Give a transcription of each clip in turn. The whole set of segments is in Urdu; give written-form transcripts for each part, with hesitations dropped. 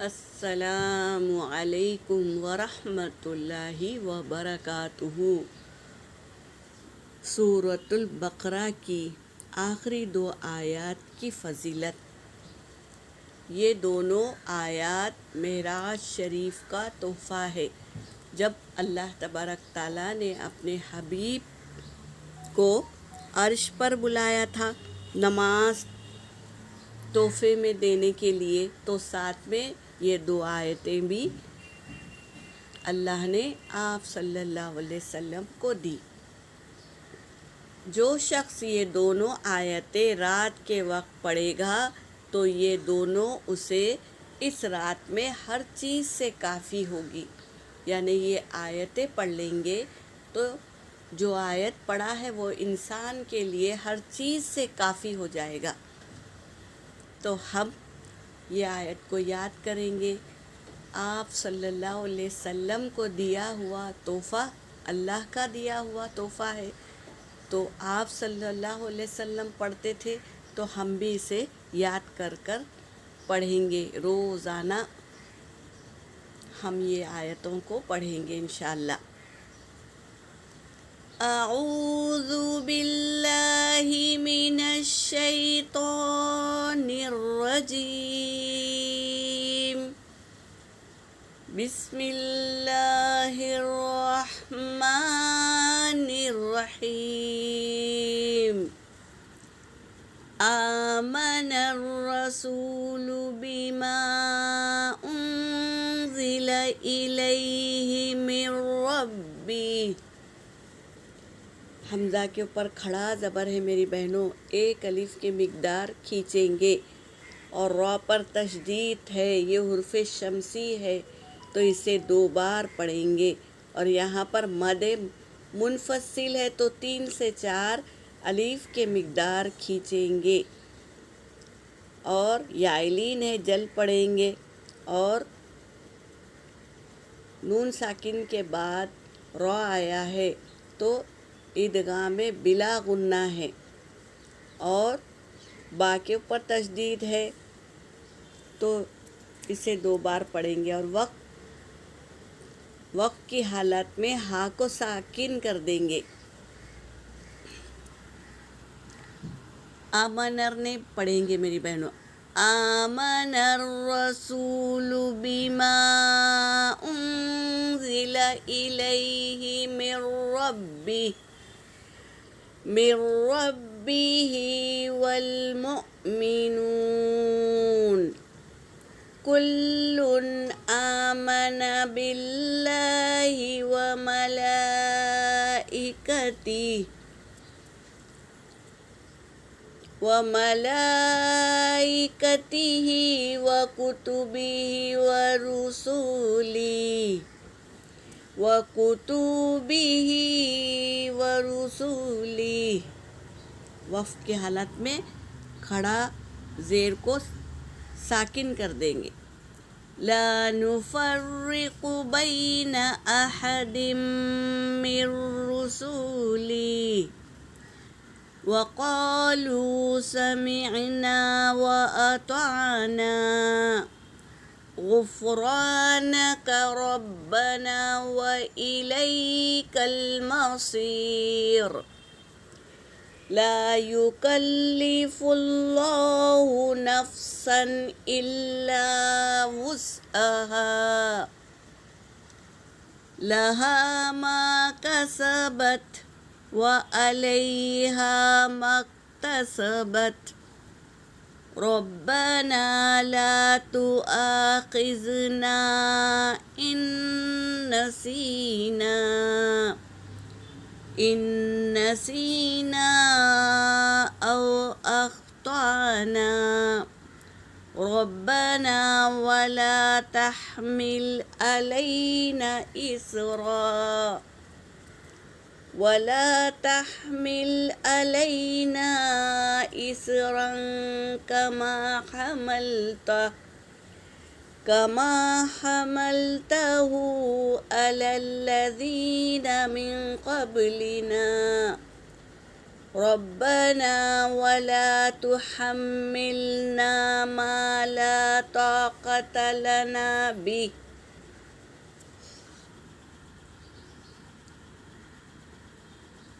السلام علیکم ورحمۃ اللہ وبرکاتہ۔ سورۃ البقرہ کی آخری 2 آیات کی فضیلت۔ یہ دونوں آیات معراج شریف کا تحفہ ہے۔ جب اللہ تبارک تعالیٰ نے اپنے حبیب کو عرش پر بلایا تھا نماز تحفے میں دینے کے لیے، تو ساتھ میں یہ 2 آیتیں بھی اللہ نے آپ صلی اللہ علیہ وسلم کو دی۔ جو شخص یہ دونوں آیتیں رات کے وقت پڑھے گا تو یہ دونوں اسے اس رات میں ہر چیز سے کافی ہوگی۔ یعنی یہ آیتیں پڑھ لیں گے تو جو آیت پڑھا ہے وہ انسان کے لیے ہر چیز سے کافی ہو جائے گا۔ تو ہم یہ آیت کو یاد کریں گے۔ آپ صلی اللہ علیہ وسلم کو دیا ہوا تحفہ اللہ کا دیا ہوا تحفہ ہے، تو آپ صلی اللہ علیہ وسلم پڑھتے تھے تو ہم بھی اسے یاد کر کر پڑھیں گے۔ روزانہ ہم یہ آیتوں کو پڑھیں گے انشاءاللہ۔ اعوذ باللہ من الشیطان الرجیم، بسم اللہ الرحمن الرحیم۔ آمن الرسول بما انزل الیہ من ربہ۔ حمزہ کے اوپر کھڑا زبر ہے میری بہنوں، ایک الف کی مقدار کھینچیں گے، اور را پر تشدید ہے، یہ حرف شمسی ہے تو اسے 2 بار پڑھیں گے، اور یہاں پر مد منفصل ہے تو 3 سے 4 الف کے مقدار کھینچیں گے، اور یائلین ہے جل پڑھیں گے، اور نون ساکن کے بعد را آیا ہے تو ادغام بلا غنہ ہے، اور با کے اوپر تشدید ہے تو اسے 2 بار پڑھیں گے، اور وقت کی حالت میں ہا کو ساکن کر دیں گے۔ آمنر نے پڑھیں گے میری بہنوں، آمن الرسول بما انزل الیہ من ربہ والمؤمنون کل آمن باللہ وملائکتہ وکتبہ ورسلہ۔ وقف کی حالت میں کھڑا زیر کو ساکن کر دیں گے۔ لا نفرق بین احد من رسلہ وقالوا سمعنا وأطعنا غفرانك ربنا وإليك المصير۔ لا يكلف الله نفسا إلا وسعها لها ما كسبت وعليها ما اكتسبت ربنا لا تؤاخذنا إن نسينا أو أخطأنا ربنا ولا تحمل علينا إصرا كما حملته على الذين من قبلنا ربنا ولا تحملنا ما لا طاقة لنا به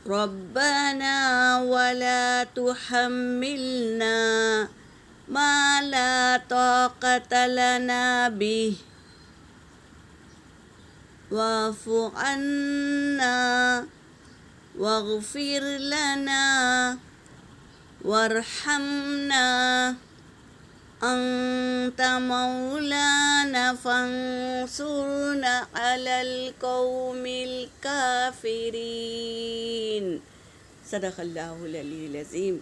ربنا ولا تحملنا ما لا طاقة لنا به واعف عنا واغفر لنا وارحمنا أنت مولانا فانصرنا على القوم الكافرين. صدق اللہ العلی العظیم.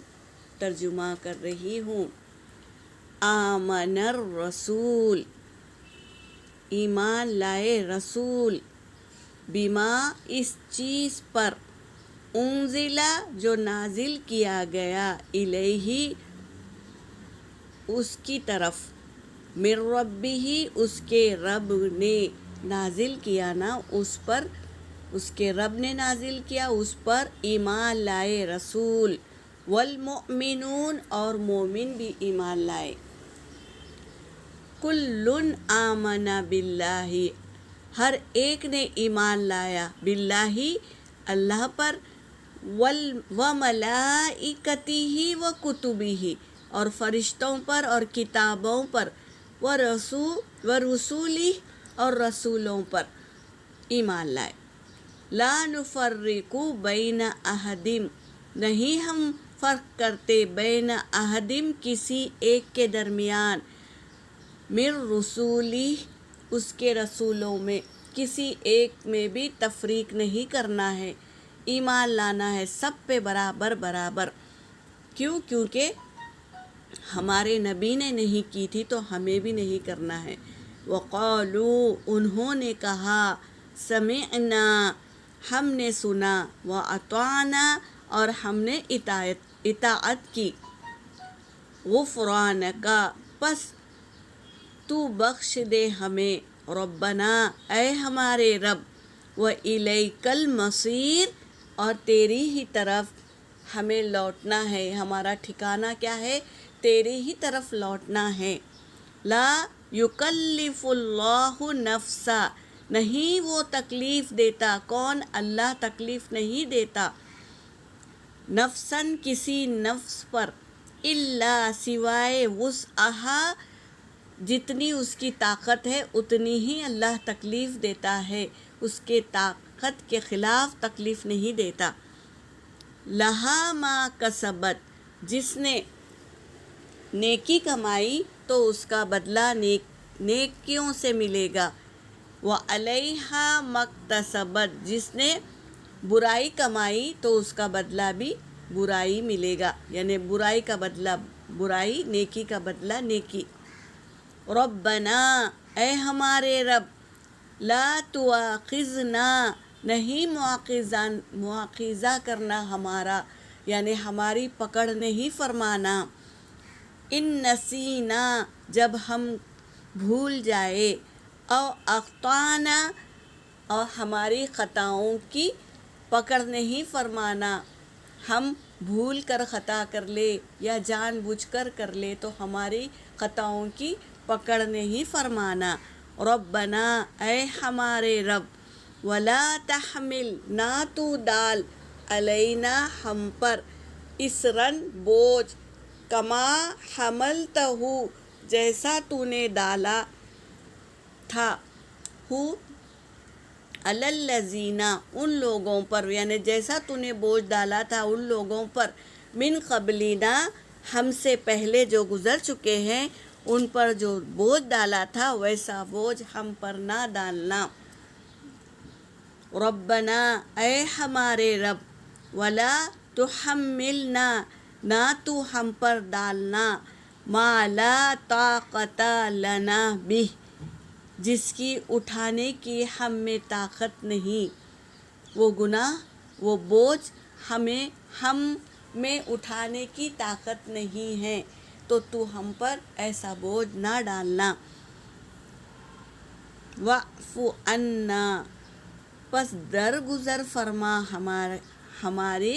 ترجمہ کر رہی ہوں. آمن الرسول، ایمان لائے رسول، بما اس چیز پر، انزلہ جو نازل کیا گیا، الیہ اس کی طرف، من ربہ اس کے رب نے نازل کیا نا اس پر، اس کے رب نے نازل کیا اس پر ایمان لائے رسول، والمؤمنون اور مومن بھی ایمان لائے. کل آمن باللہ ہر ایک نے ایمان لایا، باللہ اللہ پر، وملائکتہ وکتبہ اور فرشتوں پر اور کتابوں پر، ورسولہ اور رسولوں پر ایمان لائے. لا نفرق بین احد نہیں ہم فرق کرتے، بین احد کسی ایک کے درمیان، من رسولہ اس کے رسولوں میں، کسی ایک میں بھی تفریق نہیں کرنا ہے، ایمان لانا ہے سب پہ برابر برابر. کیوں؟ کیونکہ ہمارے نبی نے نہیں کی تھی تو ہمیں بھی نہیں کرنا ہے. وقالوا انہوں نے کہا، سمعنا ہم نے سنا، واطعنا اور ہم نے اطاعت کی. غفرانک پس تو بخش دے ہمیں، ربنا اے ہمارے رب، وإلیک المصیر اور تیری ہی طرف ہمیں لوٹنا ہے، ہمارا ٹھکانہ کیا ہے؟ تیری ہی طرف لوٹنا ہے. لا یکلف اللہ نفسا نہیں وہ تکلیف دیتا، کون؟ اللہ تکلیف نہیں دیتا، نفسن کسی نفس پر، الا سوائے وسعہا جتنی اس کی طاقت ہے اتنی ہی اللہ تکلیف دیتا ہے، اس کے طاقت کے خلاف تکلیف نہیں دیتا. لہا ما کسبت جس نے نیکی کمائی تو اس کا بدلہ نیکیوں سے ملے گا. وعلیہا مکتسبت جس نے برائی کمائی تو اس کا بدلہ بھی برائی ملے گا، یعنی برائی کا بدلہ برائی، نیکی کا بدلہ نیکی. ربنا اے ہمارے رب، لا تواخذنا نہیں مواخذہ کرنا ہمارا، یعنی ہماری پکڑ نہیں فرمانا، ان نسینا جب ہم بھول جائے، او اخطانا اور ہماری خطاؤں کی پکڑ نہیں فرمانا، ہم بھول کر خطا کر لے یا جان بوجھ کر لے تو ہماری خطاؤں کی پکڑ نہیں فرمانا. ربنا اے ہمارے رب، ولا تحمل نہ تو ڈال، علینا ہم پر، اسرن بوجھ، کما حملتہ جیسا تو نے ڈالا تھا، علی الذین ان لوگوں پر، یعنی جیسا تو نے بوجھ ڈالا تھا ان لوگوں پر، من قبلنا ہم سے پہلے جو گزر چکے ہیں ان پر جو بوجھ ڈالا تھا ویسا بوجھ ہم پر نہ ڈالنا. ربنا اے ہمارے رب، ولا تحملنا نہ تو ہم پر ڈالنا، ما لا طاقت لنا بہ جس کی اٹھانے کی ہم میں طاقت نہیں، وہ گناہ وہ بوجھ ہم میں اٹھانے کی طاقت نہیں ہے تو تو ہم پر ایسا بوجھ نہ ڈالنا. واعف عنا پس درگزر فرما ہمارے